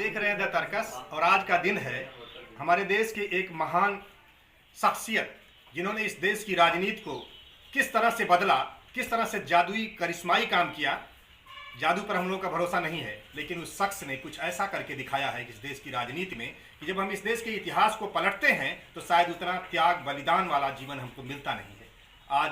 देख रहे हैं द तर्कस और आज का दिन है हमारे देश की एक महान शख्सियत जिन्होंने इस देश की राजनीति को किस तरह से बदला, किस तरह से जादुई करिश्माई काम किया। जादू पर हम लोगों का भरोसा नहीं है, लेकिन उस शख्स ने कुछ ऐसा करके दिखाया है इस देश की राजनीति में कि जब हम इस देश के इतिहास को पलटते हैं तो शायद उतना त्याग बलिदान वाला जीवन हमको मिलता नहीं है। आज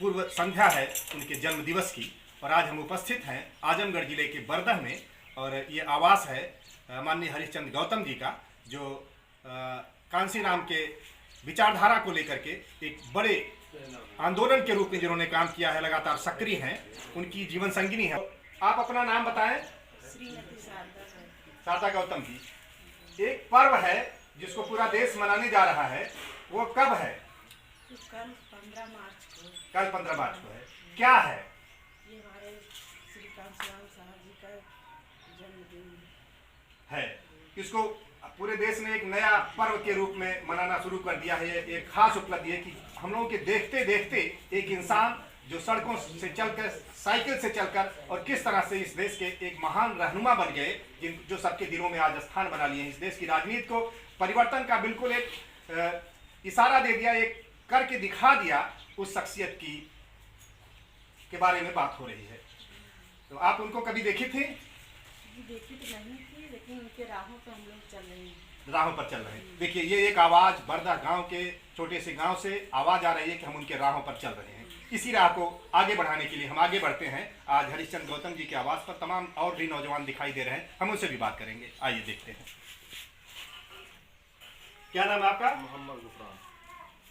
पूर्व संध्या है उनके जन्म दिवस की और आज हम उपस्थित हैं आजमगढ़ जिले के बरदह में और ये आवास है माननीय हरिश्चंद्र गौतम जी का, जो कांसीराम के विचारधारा को लेकर के एक बड़े आंदोलन के रूप में जिन्होंने काम किया है, लगातार सक्रिय हैं, उनकी जीवन संगिनी है। आप अपना नाम बताएं। श्रीमती शारदा गौतम जी। एक पर्व है जिसको पूरा देश मनाने जा रहा है, वो कब है? कल 15 मार्च को। कल 15 मार्च को है। क्या है? ये हमारे श्री कांसीराम साहब जी का जन्मदिन है। इसको पूरे देश में एक नया पर्व के रूप में मनाना शुरू कर दिया है। एक खास उपलब्धि है कि हम लोगों के देखते देखते एक इंसान जो सड़कों से चलकर, साइकिल से चलकर और किस तरह से इस देश के एक महान रहनुमा बन गए, जो सबके दिलों में आज स्थान बना लिए हैं। इस देश की राजनीति को परिवर्तन का बिल्कुल एक इशारा दे दिया, एक करके दिखा दिया। उस शख्सियत की के बारे में बात हो रही है। तो आप उनको कभी देखी थी? देखी तो नहीं थी, लेकिन उनके राहों पर हम लोग चल रहे हैं। राहों पर चल रहे हैं। देखिए, ये एक आवाज बरदह गांव के छोटे से गांव से आवाज आ रही है कि हम उनके राहों पर चल रहे हैं। इसी राह को आगे बढ़ाने के लिए हम आगे बढ़ते हैं। आज हरिश्चंद्र गौतम जी की आवाज पर तमाम और भी नौजवान दिखाई दे रहे हैं, हम उनसे भी बात करेंगे। आइए देखते हैं। क्या नाम है आपका? मोहम्मद गुफरान।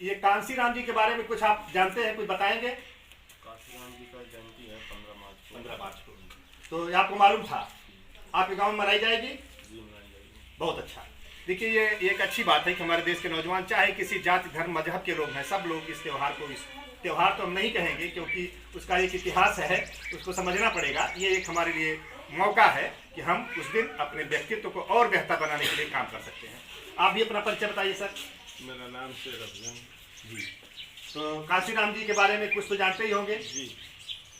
ये कांसीराम जी के बारे में कुछ आप जानते हैं, कुछ बताएंगे? कांसीराम जी का जयंती है 15 मार्च को। 15 मार्च को तो ये आपको मालूम था? आपके गाँव में मनाई जाएगी? जी मनाई जाएगी। बहुत अच्छा। देखिए, ये एक अच्छी बात है कि हमारे देश के नौजवान, चाहे किसी जाति धर्म मजहब के लोग हैं, सब लोग इस त्यौहार को, इस त्यौहार तो हम नहीं कहेंगे क्योंकि उसका एक इतिहास है, उसको समझना पड़ेगा। ये एक हमारे लिए मौका है कि हम उस दिन अपने व्यक्तित्व को और बेहतर बनाने के लिए काम कर सकते हैं। आप भी अपना परिचय बताइए सर। मेरा नाम शेर अफजल जी। तो कांसीराम जी के बारे में कुछ तो जानते ही होंगे जी।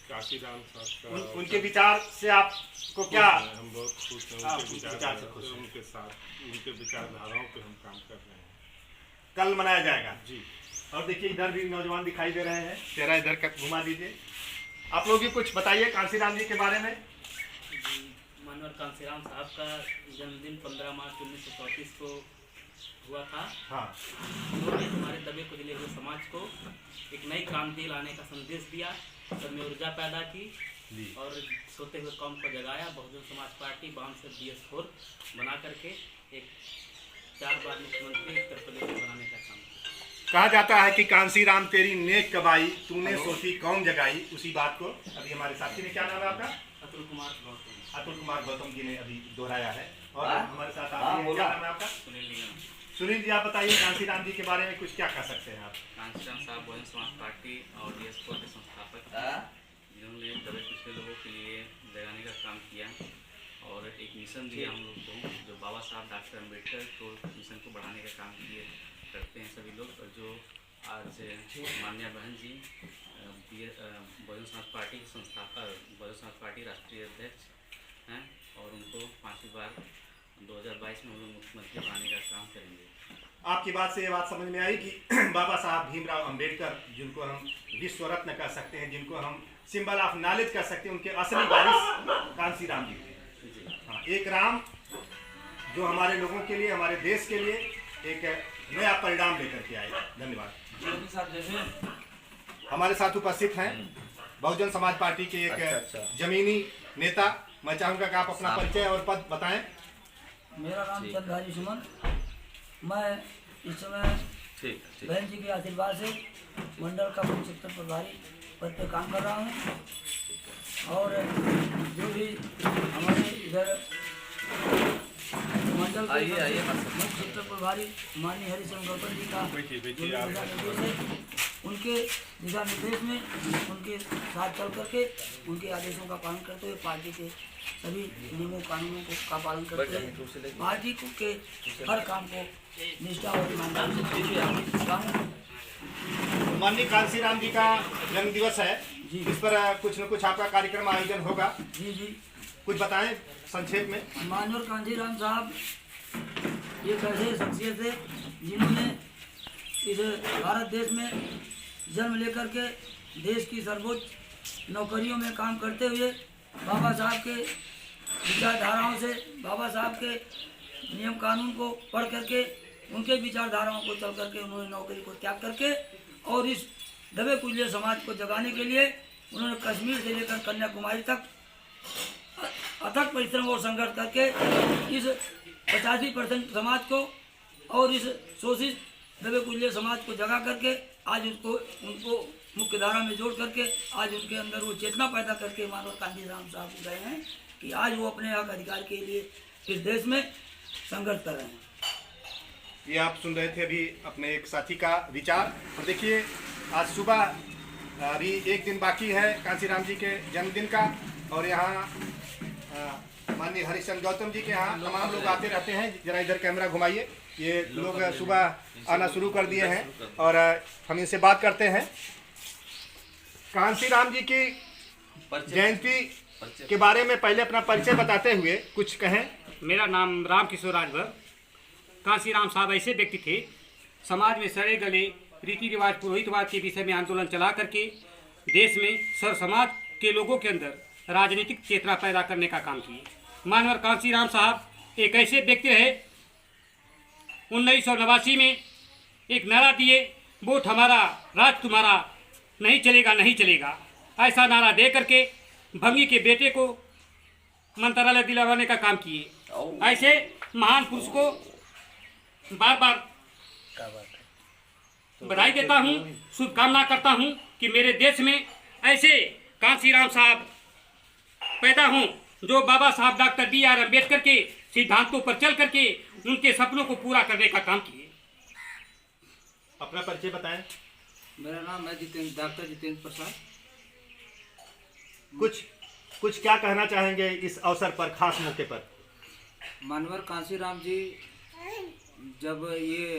कांसीराम साहब का उनके विचार से आपको क्या? हम बहुत खुश हैं उनके विचार से खुश हैं। उनके साथ उनके विचारधाराओं पे हम काम कर रहे हैं। कल मनाया जाएगा जी। और देखिए, इधर भी नौजवान दिखाई दे रहे हैं, चेहरा इधर का घुमा दीजिए। आप लोग भी कुछ बताइए कांसीराम जी के बारे में। मानवर कांसीराम साहब का जन्मदिन 15 मार्च 1934 को हुआ था। हाँ। उन्होंने हमारे दबे कुचले हुए समाज को एक नई क्रांति लाने का संदेश दिया, सब में ऊर्जा पैदा की और सोते हुए कौम को जगाया। बहुजन समाज पार्टी बाम से BS4 बना करके एक 4 बार मुख्यमंत्री उत्तर प्रदेश में बनाने का काम किया। कहा जाता है कि कांसीराम तेरी नेक कमाई, तूने सोची कौम जगाई। उसी बात को अभी हमारे साथी ने, क्या नाम है आपका? अतुल कुमार गौतम। अतुल कुमार गौतम जी ने अभी दोहराया है। और हमारे साथ आप, क्या नाम है आपका? सुनील निगम। सुनील जी, आप बताइए कांसीराम जी के बारे में कुछ क्या कह सकते हैं आप? कांसीराम साहब बहुजन समाज पार्टी और BS4 के संस्थापक, जिन्होंने दबे कुचले लोगों के लिए जगाने का काम किया और एक मिशन दिया हम लोग को, जो बाबा साहब डॉक्टर अम्बेडकर को मिशन को बढ़ाने का काम किए करते हैं सभी लोग। और जो आज माननीय बहन जी बहुजन समाज पार्टी के संस्थापक, बहुजन समाज पार्टी राष्ट्रीय अध्यक्ष हैं और उनको 5वीं बार 2022 में हम लोग मुख्यमंत्री बनाने का काम करेंगे। आपकी बात से ये बात समझ में आई कि बाबा साहब भीमराव अंबेडकर, जिनको हम विश्व रत्न कह सकते हैं, जिनको हम सिंबल ऑफ नॉलेज कह सकते हैं, उनके असली वारिस कांसीराम जी थे। हाँ, एक राम जो हमारे लोगों के लिए, हमारे देश के लिए एक नया परिणाम लेकर के आए। धन्यवाद। हमारे साथ उपस्थित हैं बहुजन समाज पार्टी के एक जमीनी नेता। मैं चाहूँगा कि आप अपना परिचय और पद बताएं। मेरा नाम चंद्रहारी सुमन। मैं इस समय बहन जी के आशीर्वाद से मंडल का मुख्य सेक्टर प्रभारी पद पर काम कर रहा हूँ और जो भी हमारे इधर मंडल के मुख्य सेक्टर प्रभारी माननीय हरिश्चंद्र गौतम जी का दिशा निर्देश है, उनके दिशा निर्देश में उनके साथ चल करके उनके आदेशों का पालन करते हुए पार्टी के सभी नियमों कानूनों का पालन करते हुए पार्टी के हर काम को निष्ठा और ईमानदारी से। माननीय कांसीराम जी का जन्म दिवस है, जी। इस पर कुछ न कुछ आपका कार्यक्रम आयोजन होगा। जी जी। कुछ बताएं संक्षेप में। माननीय कांशीराम साहब एक ऐसे शख्सियत है जिन्होंने इस भारत देश में जन्म लेकर के देश की सर्वोच्च नौकरियों में काम करते हुए बाबा साहब के विचारधाराओं से, बाबा साहब के नियम कानून को पढ़ करके उनके विचारधाराओं को चल करके उन्होंने नौकरी को त्याग करके और इस दबे कुचले समाज को जगाने के लिए उन्होंने कश्मीर से लेकर कन्याकुमारी तक अथक परिश्रम और संघर्ष करके इस 85% समाज को और इस शोषित दबे कुचले समाज को जगा करके आज उनको मुख्य धारा में जोड़ करके आज उनके अंदर वो चेतना पैदा करके माननीय कांशीराम साहब गए हैं कि आज वो अपने हक अधिकार के लिए इस देश में संघर्ष कर रहे हैं। ये आप सुन रहे थे अभी अपने एक साथी का विचार। और देखिए आज सुबह अभी एक दिन बाकी है कांशीराम जी के जन्मदिन का, और यहाँ माननीय हरिचंद्र गौतम जी के यहाँ तमाम लोग आते रहते हैं। जरा इधर कैमरा घुमाइए। ये लोग सुबह आना शुरू कर दिए हैं और हम इनसे बात करते हैं। कांशीराम जी की जयंती के बारे में पहले अपना परिचय बताते हुए कुछ कहें। मेरा नाम राम किशोर राजभर। कांशीराम साहब ऐसे व्यक्ति थे, समाज में सड़े गले रीति रिवाज पुरोहितवाद के विषय में आंदोलन चला करके देश में सर समाज के लोगों के अंदर राजनीतिक चेतना पैदा करने का काम किए। माननीय कांशीराम साहब एक ऐसे व्यक्ति रहे, 1989 में एक नारा दिए, वोट हमारा राज तुम्हारा, नहीं चलेगा नहीं चलेगा, ऐसा नारा दे करके भंगी के बेटे को मंत्रालय दिलवाने का काम किए। ऐसे महान पुरुष को बार बार बधाई देता हूँ, शुभकामना करता हूँ कि मेरे देश में ऐसे कांशीराम साहब पैदा हों जो बाबा साहब डॉक्टर B.R. अम्बेडकर के सिद्धांतों पर चल करके उनके सपनों को पूरा करने का काम किए। अपना परिचय बताएं। मेरा नाम है डॉक्टर जितेंद्र प्रसाद। कुछ क्या कहना चाहेंगे इस अवसर पर, खास मौके पर? माननीय कांशीराम जी जब ये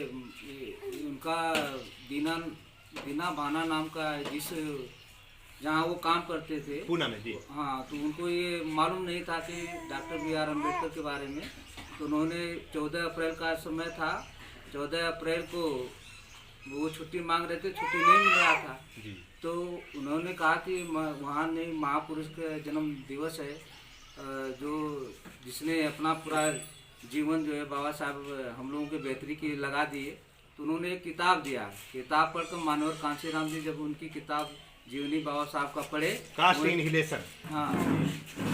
उनका दीना भाना नाम का जिस जहाँ वो काम करते थे पूना में जी, हाँ, तो उनको ये मालूम नहीं था कि डॉक्टर B.R. अम्बेडकर के बारे में। तो उन्होंने 14 अप्रैल का समय था, 14 अप्रैल को वो छुट्टी मांग रहे थे, छुट्टी नहीं मिल रहा था जी। तो उन्होंने कहा कि वहाँ नहीं, महापुरुष का जन्म दिवस है जो जिसने अपना पूरा जीवन जो है बाबा साहब हम लोगों के बेहतरी के लगा दिए। तो उन्होंने एक किताब दिया, किताब पढ़कर माननीय कांशीराम जी जब उनकी किताब जीवनी बाबा साहब का पढ़े, कास्ट इनहिलेशन, हाँ,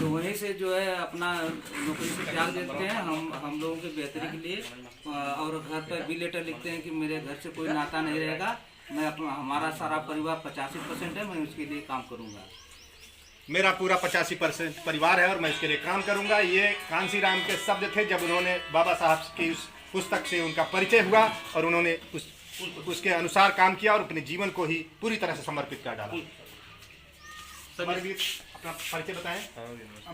तो वहीं से जो है अपना नौकरी से त्याग देते हैं हम लोगों के बेहतरी के लिए। और घर पर भी लेटर लिखते हैं कि मेरे घर से कोई नाता नहीं रहेगा, मैं अपना हमारा सारा परिवार 85% है, मैं उसके लिए काम करूँगा। मेरा पूरा 85% परिवार है और मैं इसके लिए काम करूंगा। ये कांशीराम के शब्द थे जब उन्होंने बाबा साहब की उस पुस्तक से उनका परिचय हुआ और उन्होंने उसके अनुसार काम किया और अपने जीवन को ही पूरी तरह से समर्पित कर डाला। अपना परिचय बताएं।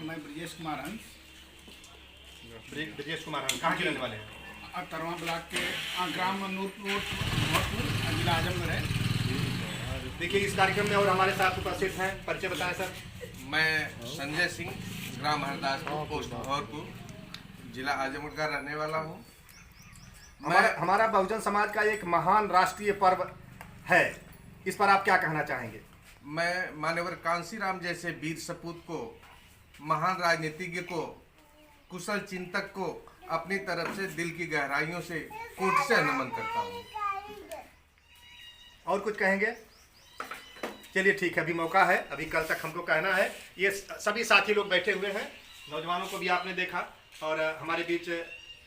मैं ब्रजेश कुमार हंस। ब्रजेश कुमार हंस कहाँ के रहने वाले हैं? तरवा ब्लॉक के ग्राम नूरपुर जिला आजमगढ़ है। देखिए इस कार्यक्रम में और हमारे साथ उपस्थित हैं, परिचय बताएं सर। मैं संजय सिंह, ग्राम हरदासपुर, पोस्ट भौरपुर, जिला आजमगढ़ का रहने वाला हूँ। हमारा बहुजन समाज का एक महान राष्ट्रीय पर्व है, इस पर आप क्या कहना चाहेंगे? मैं माननीय कांशीराम जैसे वीर सपूत को, महान राजनीतिज्ञ को, कुशल चिंतक को अपनी तरफ से दिल की गहराइयों से कोटि से नमन करता हूँ। और कुछ कहेंगे? चलिए ठीक है, अभी मौका है, अभी कल तक हमको कहना है। ये सभी साथी लोग बैठे हुए हैं, नौजवानों को भी आपने देखा, और हमारे बीच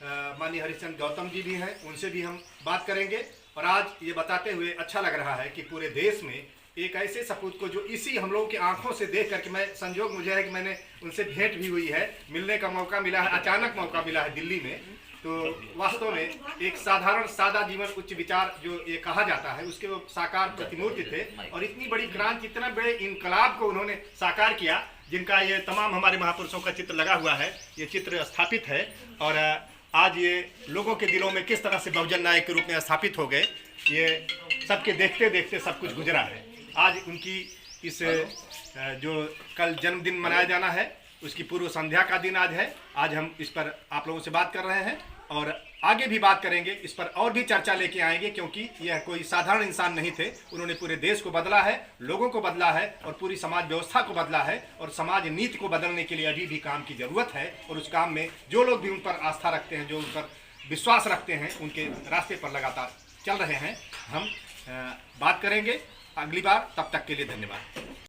माननीय हरिचंद्र गौतम जी भी हैं, उनसे भी हम बात करेंगे। और आज ये बताते हुए अच्छा लग रहा है कि पूरे देश में एक ऐसे सपूत को जो इसी हम लोगों की आंखों से देख करके, मैं संजोग मुझे है कि मैंने उनसे भेंट भी हुई है, मिलने का मौका मिला है, अचानक मौका मिला है दिल्ली में। तो वास्तव में एक साधारण सादा जीवन उच्च विचार जो ये कहा जाता है उसके वो साकार प्रतिमूर्ति थे, और इतनी बड़ी क्रांति, इतना बड़े इनकलाब को उन्होंने साकार किया, जिनका ये तमाम हमारे महापुरुषों का चित्र लगा हुआ है, ये चित्र स्थापित है। और आज ये लोगों के दिलों में किस तरह से बहुजन नायक के रूप में स्थापित हो गए, ये सबके देखते देखते सब कुछ गुजरा है। आज उनकी इस जो कल जन्मदिन मनाया जाना है, उसकी पूर्व संध्या का दिन आज है। आज हम इस पर आप लोगों से बात कर रहे हैं और आगे भी बात करेंगे, इस पर और भी चर्चा लेके आएंगे, क्योंकि यह कोई साधारण इंसान नहीं थे। उन्होंने पूरे देश को बदला है, लोगों को बदला है और पूरी समाज व्यवस्था को बदला है, और समाज नीति को बदलने के लिए अभी भी काम की ज़रूरत है। और उस काम में जो लोग भी उन पर आस्था रखते हैं, जो उन पर विश्वास रखते हैं, उनके रास्ते पर लगातार चल रहे हैं। हम बात करेंगे अगली बार, तब तक के लिए धन्यवाद।